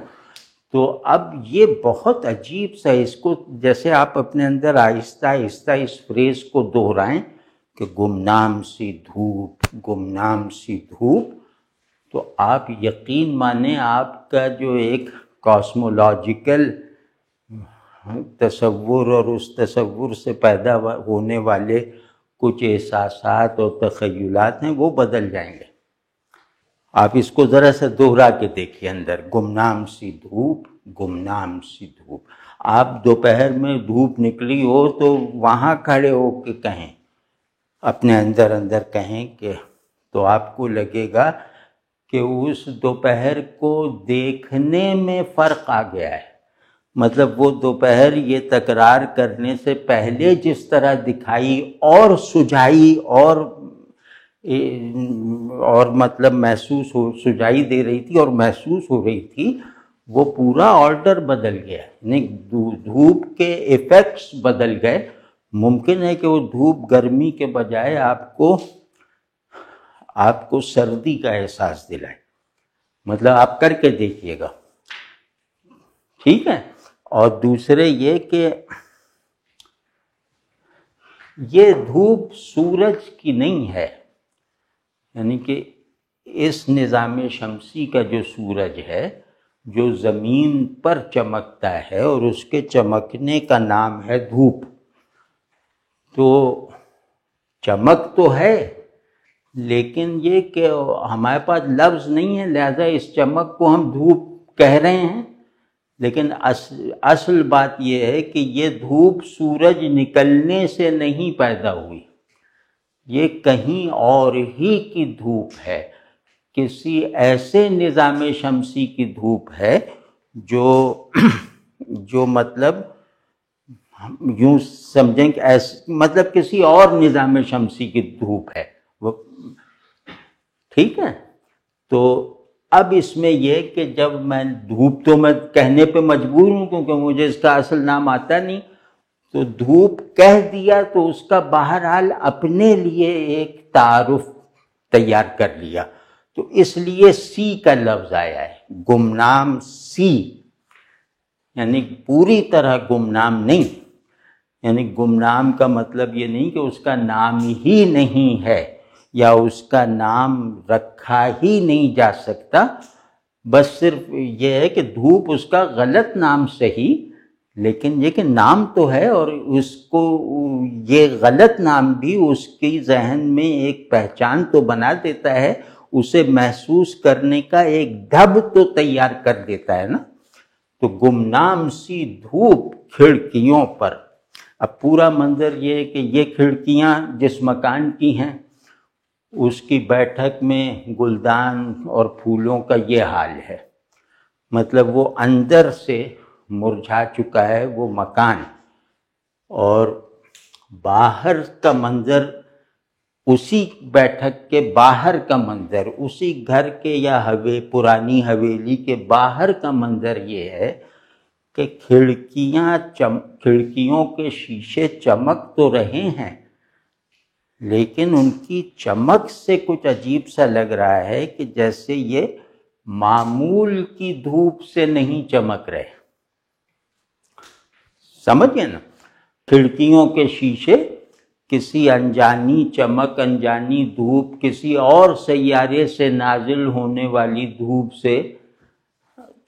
تو اب یہ بہت عجیب سا، اس کو جیسے آپ اپنے اندر آہستہ آہستہ اس فریز کو دہرائیں کہ گمنام سی دھوپ، گمنام سی دھوپ، تو آپ یقین مانیں آپ کا جو ایک کاسمولوجیکل تصور اور اس تصور سے پیدا ہونے والے کچھ احساسات اور تخیلات ہیں وہ بدل جائیں گے۔ آپ اس کو ذرا سا دوہرا کے دیکھیے اندر، گمنام سی دھوپ، گمنام سی دھوپ۔ آپ دوپہر میں دھوپ نکلی ہو تو وہاں کھڑے ہو کے کہیں، اپنے اندر کہیں کہ، تو آپ کو لگے گا کہ اس دوپہر کو دیکھنے میں فرق آ گیا ہے، مطلب وہ دوپہر یہ تکرار کرنے سے پہلے جس طرح دکھائی اور سجائی اور مطلب سجائی دے رہی تھی اور محسوس ہو رہی تھی، وہ پورا آرڈر بدل گیا، یعنی دھوپ کے ایفیکٹس بدل گئے۔ ممکن ہے کہ وہ دھوپ گرمی کے بجائے آپ کو سردی کا احساس دلائے، مطلب آپ کر کے دیکھیے گا، ٹھیک ہے؟ اور دوسرے یہ کہ یہ دھوپ سورج کی نہیں ہے، یعنی کہ اس نظام شمسی کا جو سورج ہے جو زمین پر چمکتا ہے اور اس کے چمکنے کا نام ہے دھوپ، تو چمک تو ہے لیکن یہ کہ ہمارے پاس لفظ نہیں ہے، لہذا اس چمک کو ہم دھوپ کہہ رہے ہیں، لیکن اصل بات یہ ہے کہ یہ دھوپ سورج نکلنے سے نہیں پیدا ہوئی، یہ کہیں اور ہی کی دھوپ ہے، کسی ایسے نظام شمسی کی دھوپ ہے جو مطلب یوں سمجھیں کہ مطلب کسی اور نظام شمسی کی دھوپ ہے وہ، ٹھیک ہے؟ تو اب اس میں یہ کہ جب میں دھوپ تو میں کہنے پہ مجبور ہوں کیونکہ مجھے اس کا اصل نام آتا نہیں، تو دھوپ کہہ دیا تو اس کا بہرحال اپنے لیے ایک تعارف تیار کر لیا، تو اس لیے سی کا لفظ آیا ہے، گمنام سی، یعنی پوری طرح گمنام نہیں، یعنی گمنام کا مطلب یہ نہیں کہ اس کا نام ہی نہیں ہے یا اس کا نام رکھا ہی نہیں جا سکتا، بس صرف یہ ہے کہ دھوپ اس کا غلط نام صحیح، لیکن یہ کہ نام تو ہے، اور اس کو یہ غلط نام بھی اس کی ذہن میں ایک پہچان تو بنا دیتا ہے، اسے محسوس کرنے کا ایک ڈھب تو تیار کر دیتا ہے نا۔ تو گمنام سی دھوپ کھڑکیوں پر، اب پورا منظر یہ ہے کہ یہ کھڑکیاں جس مکان کی ہیں اس کی بیٹھک میں گلدان اور پھولوں کا یہ حال ہے، مطلب وہ اندر سے مرجھا چکا ہے وہ مکان، اور باہر کا منظر، اسی بیٹھک کے باہر کا منظر، اسی گھر کے یا پرانی حویلی کے باہر کا منظر یہ ہے کہ کھڑکیوں کے شیشے چمک تو رہے ہیں، لیکن ان کی چمک سے کچھ عجیب سا لگ رہا ہے کہ جیسے یہ معمول کی دھوپ سے نہیں چمک رہے، سمجھ گئے نا؟ کھڑکیوں کے شیشے کسی انجانی چمک، انجانی دھوپ، کسی اور سیارے سے نازل ہونے والی دھوپ سے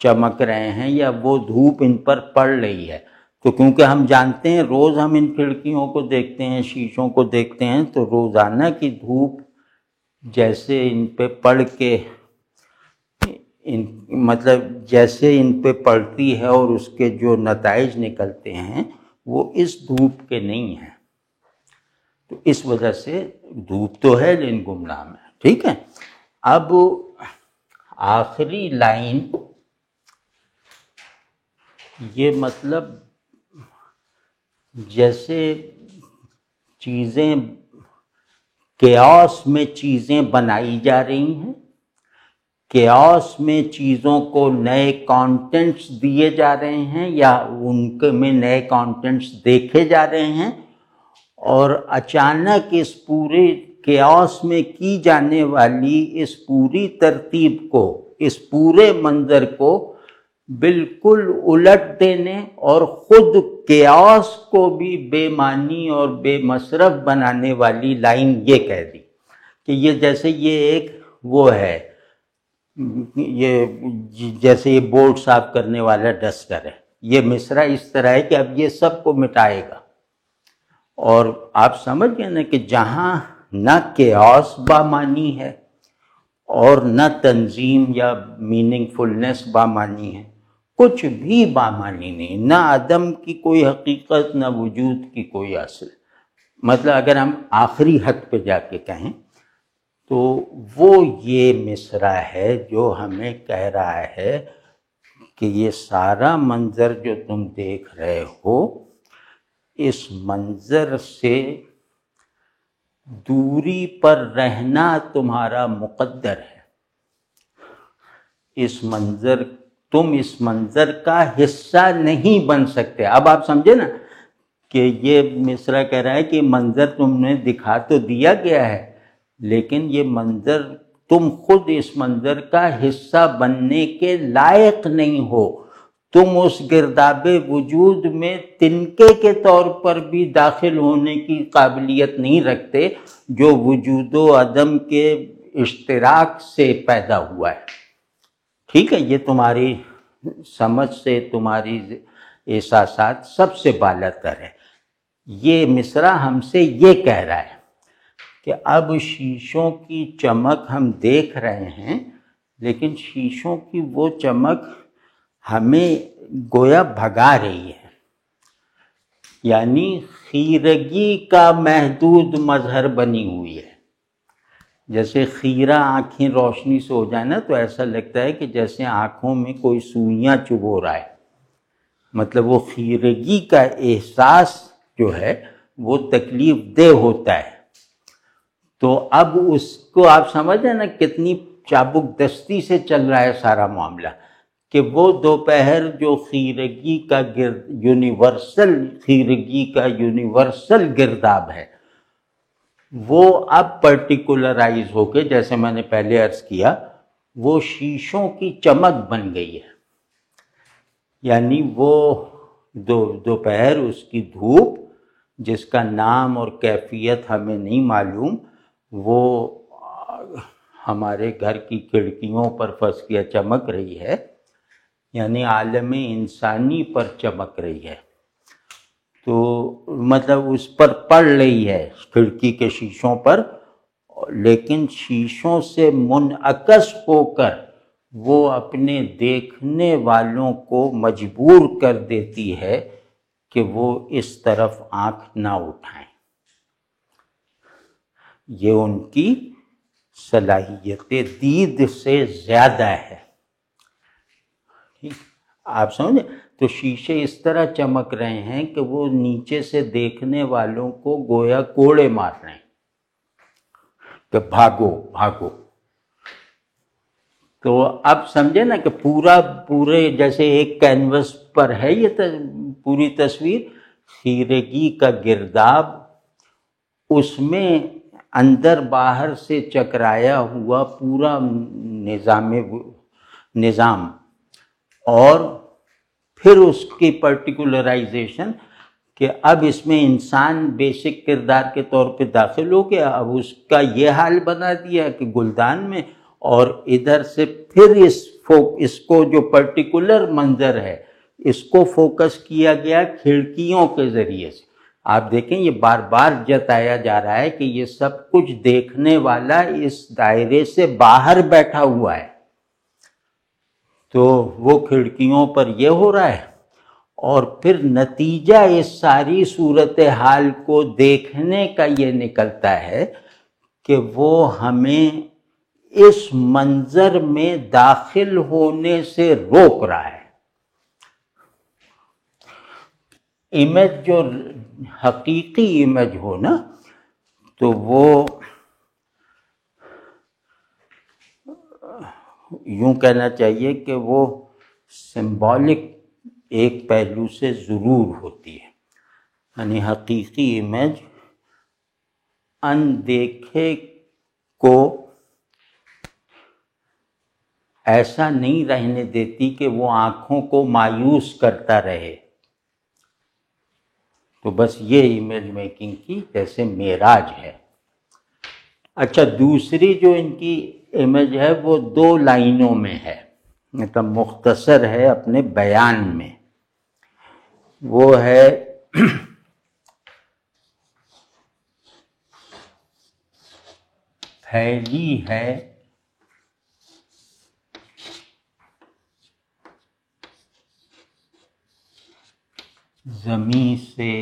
چمک رہے ہیں، یا وہ دھوپ ان پر پڑ رہی ہے، تو کیونکہ ہم جانتے ہیں روز ہم ان کھڑکیوں کو دیکھتے ہیں، شیشوں کو دیکھتے ہیں، تو روزانہ کی دھوپ جیسے ان پہ پڑھ کے مطلب جیسے ان پہ پڑتی ہے اور اس کے جو نتائج نکلتے ہیں وہ اس دھوپ کے نہیں ہیں، تو اس وجہ سے دھوپ تو ہے لیکن گمنام ہے. ٹھیک ہے. اب آخری لائن یہ مطلب جیسے چیزیں کیاس میں چیزیں بنائی جا رہی ہیں، کیاس میں چیزوں کو نئے کانٹینٹس دیے جا رہے ہیں یا ان میں نئے کانٹینٹس دیکھے جا رہے ہیں، اور اچانک اس پورے کیاس میں کی جانے والی اس پوری ترتیب کو، اس پورے منظر کو بالکل الٹ دینے اور خود کیاس کو بھی بے معنی اور بے مصرف بنانے والی لائن یہ کہہ دی کہ یہ جیسے یہ ایک وہ ہے، یہ جیسے یہ بورڈ صاف کرنے والا ڈسٹر ہے، یہ مصرع اس طرح ہے کہ اب یہ سب کو مٹائے گا. اور آپ سمجھ گئے نا کہ جہاں نہ کیاس بامانی ہے اور نہ تنظیم یا میننگ فلنس بامانی ہے، کچھ بھی بامانی نہیں، نہ عدم کی کوئی حقیقت نہ وجود کی کوئی اصل. مطلب اگر ہم آخری حد پہ جا کے کہیں تو وہ یہ مصرع ہے جو ہمیں کہہ رہا ہے کہ یہ سارا منظر جو تم دیکھ رہے ہو، اس منظر سے دوری پر رہنا تمہارا مقدر ہے. تم اس منظر کا حصہ نہیں بن سکتے. اب آپ سمجھے نا کہ یہ مصرع کہہ رہا ہے کہ منظر تم نے دکھا تو دیا گیا ہے، لیکن یہ منظر تم خود اس منظر کا حصہ بننے کے لائق نہیں ہو. تم اس گرداب وجود میں تنکے کے طور پر بھی داخل ہونے کی قابلیت نہیں رکھتے جو وجود و عدم کے اشتراک سے پیدا ہوا ہے. ٹھیک ہے. یہ تمہاری سمجھ سے، تمہاری احساسات سب سے بالا تر ہے. یہ مصرع ہم سے یہ کہہ رہا ہے کہ اب شیشوں کی چمک ہم دیکھ رہے ہیں، لیکن شیشوں کی وہ چمک ہمیں گویا بھگا رہی ہے، یعنی خیرگی کا محدود مظہر بنی ہوئی ہے. جیسے خیرہ آنکھیں روشنی سے ہو جائے نا تو ایسا لگتا ہے کہ جیسے آنکھوں میں کوئی سوئیاں چبھو رہا ہے. مطلب وہ خیرگی کا احساس جو ہے وہ تکلیف دہ ہوتا ہے. تو اب اس کو آپ سمجھ رہے نا کتنی چابک دستی سے چل رہا ہے سارا معاملہ، کہ وہ دوپہر جو خیرگی کا یونیورسل گرداب ہے، وہ اب پرٹیکولرائز ہو کے، جیسے میں نے پہلے عرض کیا، وہ شیشوں کی چمک بن گئی ہے. یعنی وہ دوپہر، اس کی دھوپ جس کا نام اور کیفیت ہمیں نہیں معلوم، وہ ہمارے گھر کی کھڑکیوں پر فسکیہ چمک رہی ہے، یعنی عالم انسانی پر چمک رہی ہے. تو مطلب اس پر پڑ رہی ہے کھڑکی کے شیشوں پر، لیکن شیشوں سے منعکس ہو کر وہ اپنے دیکھنے والوں کو مجبور کر دیتی ہے کہ وہ اس طرف آنکھ نہ اٹھائیں. یہ ان کی صلاحیت دید سے زیادہ ہے. آپ سمجھیں؟ تو شیشے اس طرح چمک رہے ہیں کہ وہ نیچے سے دیکھنے والوں کو گویا کوڑے مار رہے ہیں کہ بھاگو بھاگو. تو اب سمجھے نا کہ پورے جیسے ایک کینوس پر ہے یہ پوری تصویر، خیرگی کا گرداب، اس میں اندر باہر سے چکرایا ہوا پورا نظام، اور پھر اس کی پرٹیکولرائزیشن کہ اب اس میں انسان بیسک کردار کے طور پہ داخل ہو گیا. اب اس کا یہ حال بنا دیا کہ گلدان میں، اور ادھر سے پھر اس کو جو پرٹیکولر منظر ہے اس کو فوکس کیا گیا کھڑکیوں کے ذریعے سے. آپ دیکھیں یہ بار بار جتایا جا رہا ہے کہ یہ سب کچھ دیکھنے والا اس دائرے سے باہر بیٹھا ہوا ہے، تو وہ کھڑکیوں پر یہ ہو رہا ہے، اور پھر نتیجہ اس ساری صورتحال کو دیکھنے کا یہ نکلتا ہے کہ وہ ہمیں اس منظر میں داخل ہونے سے روک رہا ہے۔ امیج جو حقیقی امیج ہو نا، تو وہ یوں کہنا چاہیے کہ وہ سمبولک ایک پہلو سے ضرور ہوتی ہے، یعنی حقیقی امیج اندیکھے کو ایسا نہیں رہنے دیتی کہ وہ آنکھوں کو مایوس کرتا رہے۔ تو بس یہ امیج میکنگ کی جیسے معراج ہے۔ اچھا، دوسری جو ان کی امیج ہے وہ 2 لائنوں میں ہے، مطلب مختصر ہے اپنے بیان میں۔ وہ ہے پھیلی ہے زمیں سے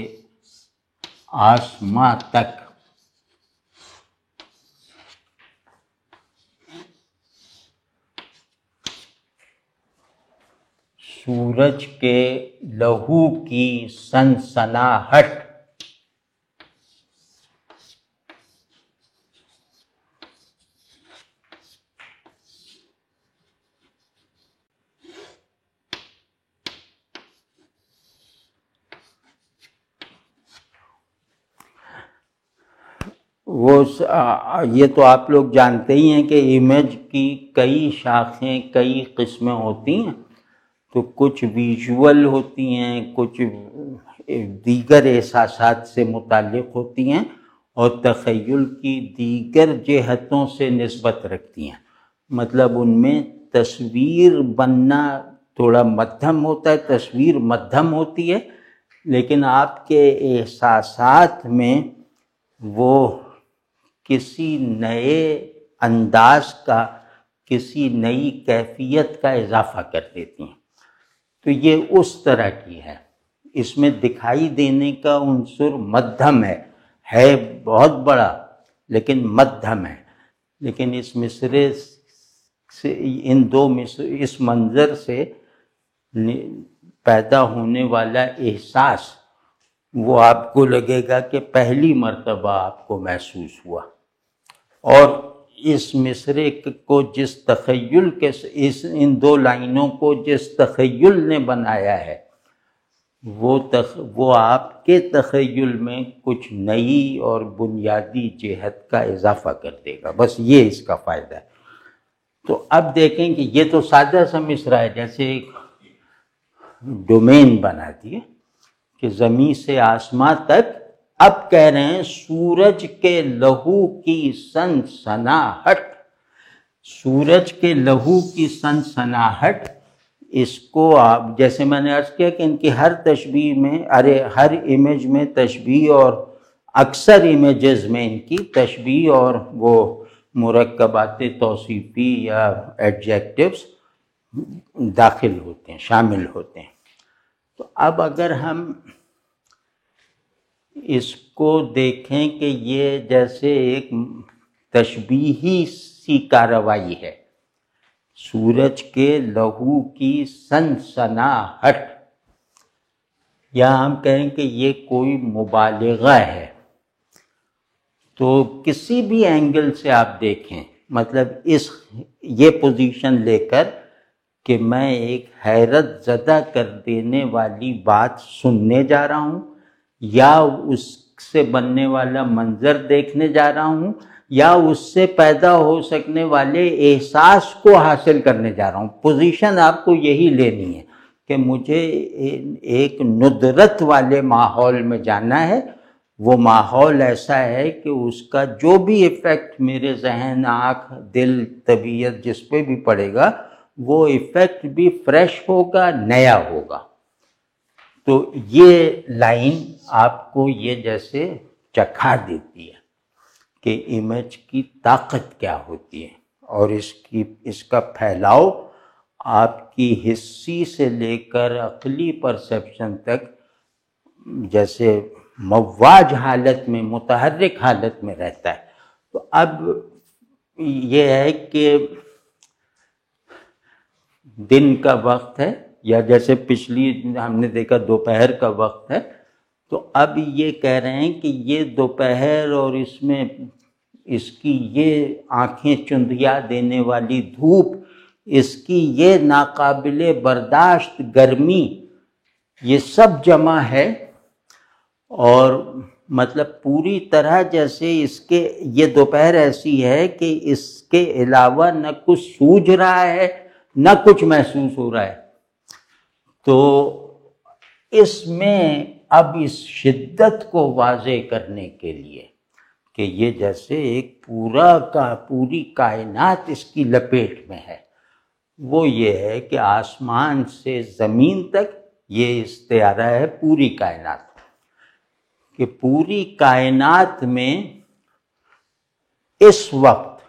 آسماں تک، سورج کے لہو کی سنسناہٹ، یہ تو آپ لوگ جانتے ہی ہیں کہ امیج کی کئی شاخیں، کئی قسمیں ہوتی ہیں، تو کچھ ویژول ہوتی ہیں، کچھ دیگر احساسات سے متعلق ہوتی ہیں، اور تخیل کی دیگر جہتوں سے نسبت رکھتی ہیں۔ مطلب ان میں تصویر بننا تھوڑا مدھم ہوتا ہے، تصویر مدھم ہوتی ہے، لیکن آپ کے احساسات میں وہ کسی نئے انداز کا، کسی نئی کیفیت کا اضافہ کر دیتی ہیں۔ تو یہ اس طرح کی ہے، اس میں دکھائی دینے کا عنصر مدھم ہے بہت بڑا، لیکن مدھم ہے۔ لیکن اس مصرے سے، ان 2 مصر، اس منظر سے پیدا ہونے والا احساس وہ آپ کو لگے گا کہ پہلی مرتبہ آپ کو محسوس ہوا، اور اس مصرے کو جس تخیل کے، ان 2 لائنوں کو جس تخیل نے بنایا ہے، وہ آپ کے تخیل میں کچھ نئی اور بنیادی جہت کا اضافہ کر دے گا۔ بس یہ اس کا فائدہ ہے۔ تو اب دیکھیں کہ یہ تو سادہ سا مصرع ہے، جیسے ایک ڈومین بنا دیے کہ زمیں سے آسماں تک، اب کہہ رہے ہیں سورج کے لہو کی سنسناہٹ۔ سورج کے لہو کی سنسناہٹ، اس کو آپ، جیسے میں نے عرض کیا کہ ان کی ہر تشبیہ میں، ہر امیج میں تشبیہ، اور اکثر امیجز میں ان کی تشبیہ اور وہ مرکبات توصیفی یا ایڈجیکٹیوز داخل ہوتے ہیں، شامل ہوتے ہیں۔ تو اب اگر ہم اس کو دیکھیں کہ یہ جیسے ایک تشبیہی سی کارروائی ہے، سورج کے لہو کی سنسناہٹ، یا ہم کہیں کہ یہ کوئی مبالغہ ہے، تو کسی بھی اینگل سے آپ دیکھیں، مطلب یہ پوزیشن لے کر کہ میں ایک حیرت زدہ کر دینے والی بات سننے جا رہا ہوں، یا اس سے بننے والا منظر دیکھنے جا رہا ہوں، یا اس سے پیدا ہو سکنے والے احساس کو حاصل کرنے جا رہا ہوں، پوزیشن آپ کو یہی لینی ہے کہ مجھے ایک ندرت والے ماحول میں جانا ہے۔ وہ ماحول ایسا ہے کہ اس کا جو بھی ایفیکٹ میرے ذہن، آنکھ، دل، طبیعت جس پہ بھی پڑے گا، وہ ایفیکٹ بھی فریش ہوگا، نیا ہوگا۔ تو یہ لائن آپ کو یہ جیسے چکھا دیتی ہے کہ امیج کی طاقت کیا ہوتی ہے، اور اس کا پھیلاؤ آپ کی حسی سے لے کر عقلی پرسیپشن تک جیسے مواج حالت میں، متحرک حالت میں رہتا ہے۔ تو اب یہ ہے کہ دن کا وقت ہے، یا جیسے پچھلی ہم نے دیکھا دوپہر کا وقت ہے، تو اب یہ کہہ رہے ہیں کہ یہ دوپہر اور اس میں اس کی یہ آنکھیں چندھیا دینے والی دھوپ، اس کی یہ ناقابل برداشت گرمی، یہ سب جمع ہے، اور مطلب پوری طرح جیسے اس کے یہ دوپہر ایسی ہے کہ اس کے علاوہ نہ کچھ سوجھ رہا ہے نہ کچھ محسوس ہو رہا ہے۔ تو اس میں اب اس شدت کو واضح کرنے کے لیے کہ یہ جیسے ایک پوری کائنات اس کی لپیٹ میں ہے، وہ یہ ہے کہ آسمان سے زمین تک یہ استعارہ ہے پوری کائنات، کہ پوری کائنات میں اس وقت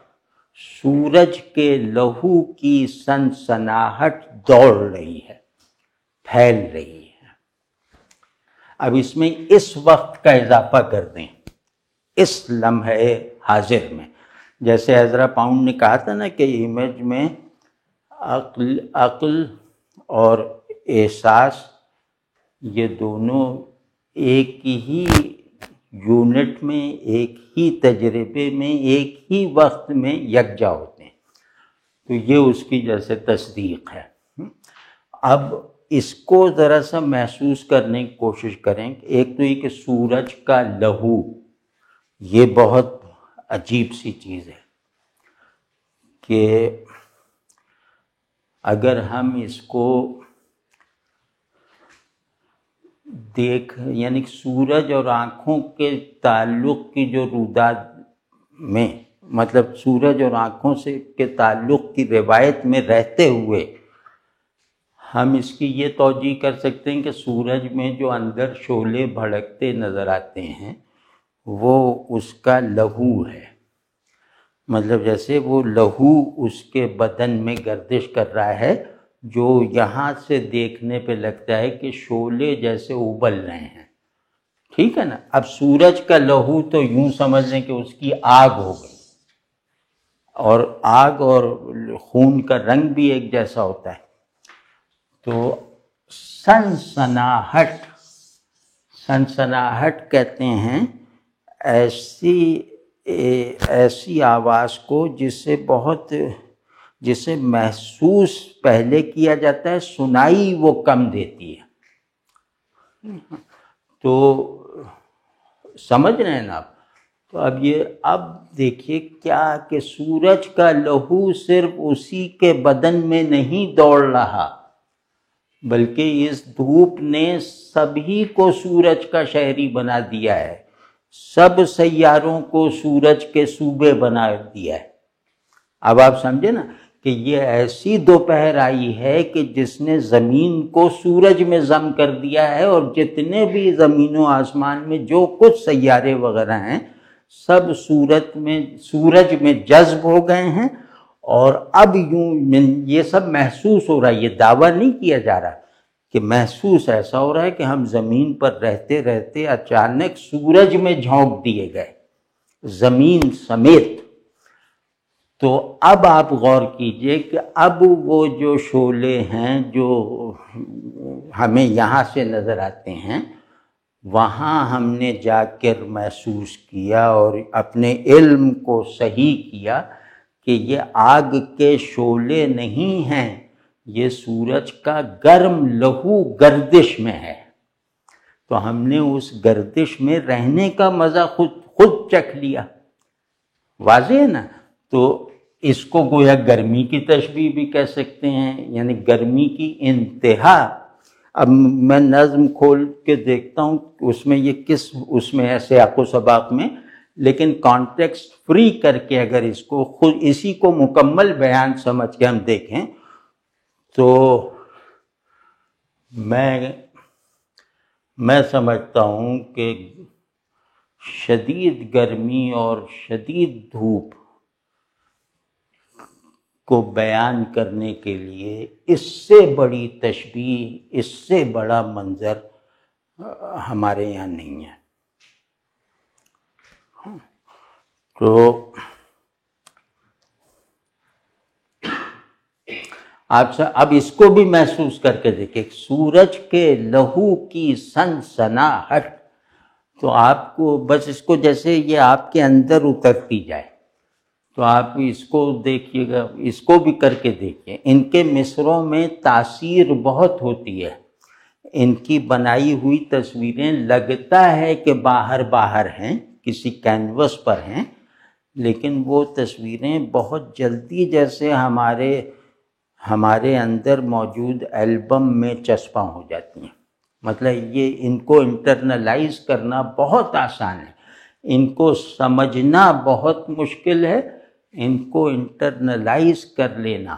سورج کے لہو کی سنسناہٹ دوڑ رہی ہے، پھیل رہی ہے۔ اب اس میں اس وقت کا اضافہ کر دیں، اس لمحے حاضر میں، جیسے عزرا پاؤنڈ نے کہا تھا نا کہ امیج میں عقل اور احساس یہ دونوں ایک ہی یونٹ میں، ایک ہی تجربے میں، ایک ہی وقت میں یکجا ہوتے ہیں، تو یہ اس کی جیسے تصدیق ہے۔ اب اس کو ذرا سا محسوس کرنے کی کوشش کریں۔ ایک تو یہ کہ سورج کا لہو، یہ بہت عجیب سی چیز ہے کہ اگر ہم اس کو یعنی سورج اور آنکھوں کے تعلق کی جو روداد میں، مطلب سورج اور آنکھوں سے کے تعلق کی روایت میں رہتے ہوئے ہم اس کی یہ توجہ کر سکتے ہیں کہ سورج میں جو اندر شعلے بھڑکتے نظر آتے ہیں وہ اس کا لہو ہے، مطلب جیسے وہ لہو اس کے بدن میں گردش کر رہا ہے، جو یہاں سے دیکھنے پہ لگتا ہے کہ شعلے جیسے ابل رہے ہیں، ٹھیک ہے نا۔ اب سورج کا لہو تو یوں سمجھ لیں کہ اس کی آگ ہو گئی، اور آگ اور خون کا رنگ بھی ایک جیسا ہوتا ہے، تو سنسناہٹ کہتے ہیں ایسی آواز کو جسے محسوس پہلے کیا جاتا ہے، سنائی وہ کم دیتی ہے۔ تو سمجھ رہے ہیں نا آپ؟ تو اب دیکھیے کیا کہ سورج کا لہو صرف اسی کے بدن میں نہیں دوڑ رہا، بلکہ اس دھوپ نے سبھی کو سورج کا شہری بنا دیا ہے، سب سیاروں کو سورج کے صوبے بنا دیا ہے۔ اب آپ سمجھے نا کہ یہ ایسی دوپہر آئی ہے کہ جس نے زمین کو سورج میں ضم کر دیا ہے، اور جتنے بھی زمین و آسمان میں جو کچھ سیارے وغیرہ ہیں سب سورج میں جذب ہو گئے ہیں، اور اب یوں یہ سب محسوس ہو رہا ہے، یہ دعویٰ نہیں کیا جا رہا کہ محسوس ایسا ہو رہا ہے کہ ہم زمین پر رہتے رہتے اچانک سورج میں جھونک دیے گئے، زمین سمیت۔ تو اب آپ غور کیجئے کہ اب وہ جو شعلے ہیں جو ہمیں یہاں سے نظر آتے ہیں، وہاں ہم نے جا کر محسوس کیا اور اپنے علم کو صحیح کیا کہ یہ آگ کے شعلے نہیں ہیں، یہ سورج کا گرم لہو گردش میں ہے۔ تو ہم نے اس گردش میں رہنے کا مزہ خود چکھ لیا، واضح ہے نا۔ تو اس کو گویا گرمی کی تشبیہ بھی کہہ سکتے ہیں، یعنی گرمی کی انتہا۔ اب میں نظم کھول کے دیکھتا ہوں اس میں یہ اس میں ہے سیاق و سباق میں، لیکن کانٹیکسٹ فری کر کے اگر اس کو خود اسی کو مکمل بیان سمجھ کے ہم دیکھیں تو میں میں سمجھتا ہوں کہ شدید گرمی اور شدید دھوپ کو بیان کرنے کے لیے اس سے بڑی تشبیہ، اس سے بڑا منظر ہمارے یہاں نہیں ہے۔ تو آپ اب اس کو بھی محسوس کر کے دیکھیں، سورج کے لہو کی سنسناہٹ، تو آپ کو بس اس کو جیسے یہ آپ کے اندر اترتی جائے، تو آپ اس کو دیکھیے گا، اس کو بھی کر کے دیکھیے۔ ان کے مصروں میں تاثیر بہت ہوتی ہے، ان کی بنائی ہوئی تصویریں لگتا ہے کہ باہر ہیں، کسی کینوس پر ہیں، لیکن وہ تصویریں بہت جلدی جیسے ہمارے اندر موجود البم میں چسپاں ہو جاتی ہیں۔ مطلب یہ ان کو انٹرنلائز کرنا بہت آسان ہے، ان کو سمجھنا بہت مشکل ہے، ان کو انٹرنلائز کر لینا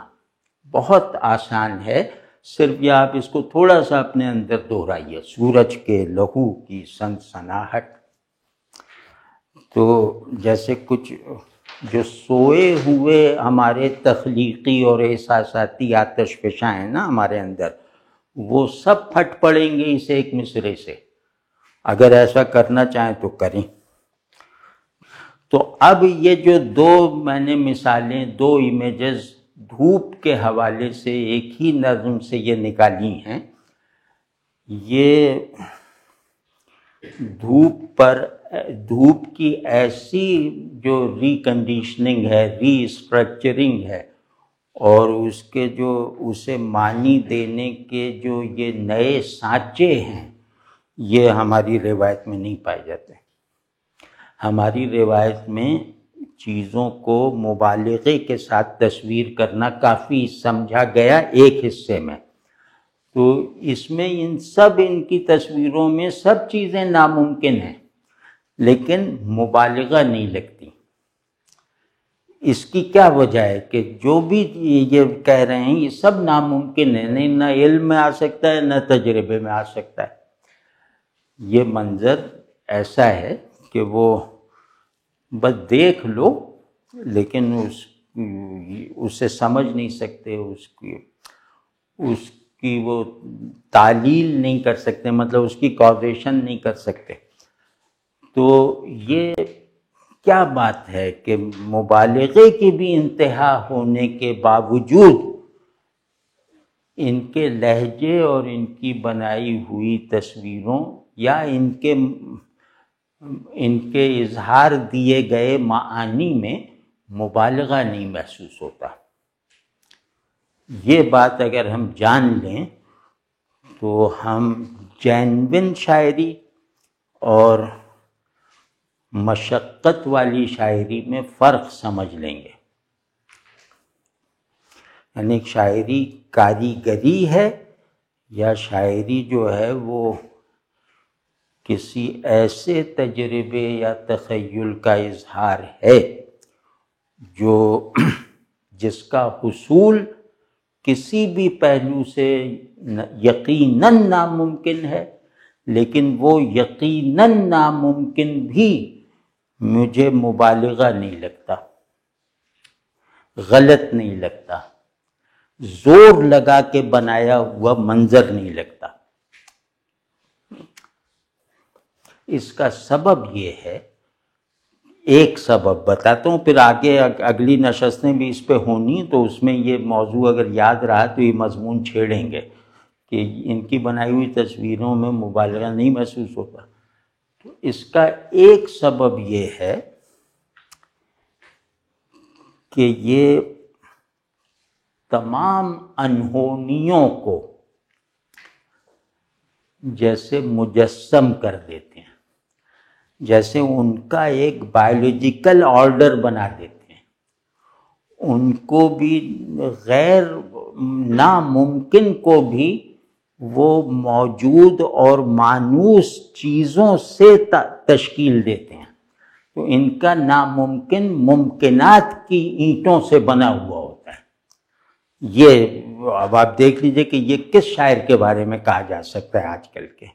بہت آسان ہے۔ صرف یہ آپ اس کو تھوڑا سا اپنے اندر دہرائیے، سورج کے لہو کی سنسناہٹ۔ تو جیسے کچھ جو سوئے ہوئے ہمارے تخلیقی اور احساساتی آتش فشاں ہیں نا ہمارے اندر، وہ سب پھٹ پڑیں گے اس ایک مصرے سے۔ اگر ایسا کرنا چاہیں تو کریں۔ تو اب یہ جو دو میں نے مثالیں، دو امیجز دھوپ کے حوالے سے ایک ہی نظم سے یہ نکالی ہیں، یہ دھوپ کی ایسی جو ریکنڈیشننگ ہے، ری اسٹرکچرنگ ہے، اور اس کے جو اسے معنی دینے کے جو یہ نئے سانچے ہیں، یہ ہماری روایت میں نہیں پائے جاتے۔ ہماری روایت میں چیزوں کو مبالغے کے ساتھ تصویر کرنا کافی سمجھا گیا ایک حصے میں، تو اس میں ان کی تصویروں میں سب چیزیں ناممکن ہیں، لیکن مبالغہ نہیں لگتی۔ اس کی کیا وجہ ہے کہ جو بھی یہ کہہ رہے ہیں یہ سب ناممکن ہے، نہیں نہ علم میں آ سکتا ہے نہ تجربے میں آ سکتا ہے۔ یہ منظر ایسا ہے کہ وہ بس دیکھ لو لیکن اسے سمجھ نہیں سکتے، اس کی وہ تعلیل نہیں کر سکتے، مطلب اس کی کازیشن نہیں کر سکتے۔ تو یہ کیا بات ہے کہ مبالغے کی بھی انتہا ہونے کے باوجود ان کے لہجے اور ان کی بنائی ہوئی تصویروں یا ان کے اظہار دیے گئے معانی میں مبالغہ نہیں محسوس ہوتا۔ یہ بات اگر ہم جان لیں تو ہم جینوین شاعری اور مشقت والی شاعری میں فرق سمجھ لیں گے۔ یعنی شاعری کاریگری ہے یا شاعری جو ہے وہ کسی ایسے تجربے یا تخیل کا اظہار ہے جس کا حصول کسی بھی پہلو سے یقیناً ناممکن ہے، لیکن وہ یقیناً ناممکن بھی مجھے مبالغہ نہیں لگتا، غلط نہیں لگتا، زور لگا کے بنایا ہوا منظر نہیں لگتا۔ اس کا سبب یہ ہے، ایک سبب بتاتا ہوں، پھر آگے اگلی نشستیں بھی اس پہ ہونی، تو اس میں یہ موضوع اگر یاد رہا تو یہ مضمون چھیڑیں گے کہ ان کی بنائی ہوئی تصویروں میں مبالغہ نہیں محسوس ہوتا۔ تو اس کا ایک سبب یہ ہے کہ یہ تمام انہونیوں کو جیسے مجسم کر دیتے ہیں، جیسے ان کا ایک بایولوجیکل آرڈر بنا دیتے ہیں، ان کو بھی غیر ناممکن کو بھی وہ موجود اور مانوس چیزوں سے تشکیل دیتے ہیں۔ تو ان کا ناممکن ممکنات کی اینٹوں سے بنا ہوا ہوتا ہے۔ یہ اب آپ دیکھ لیجئے کہ یہ کس شاعر کے بارے میں کہا جا سکتا ہے آج کل کے۔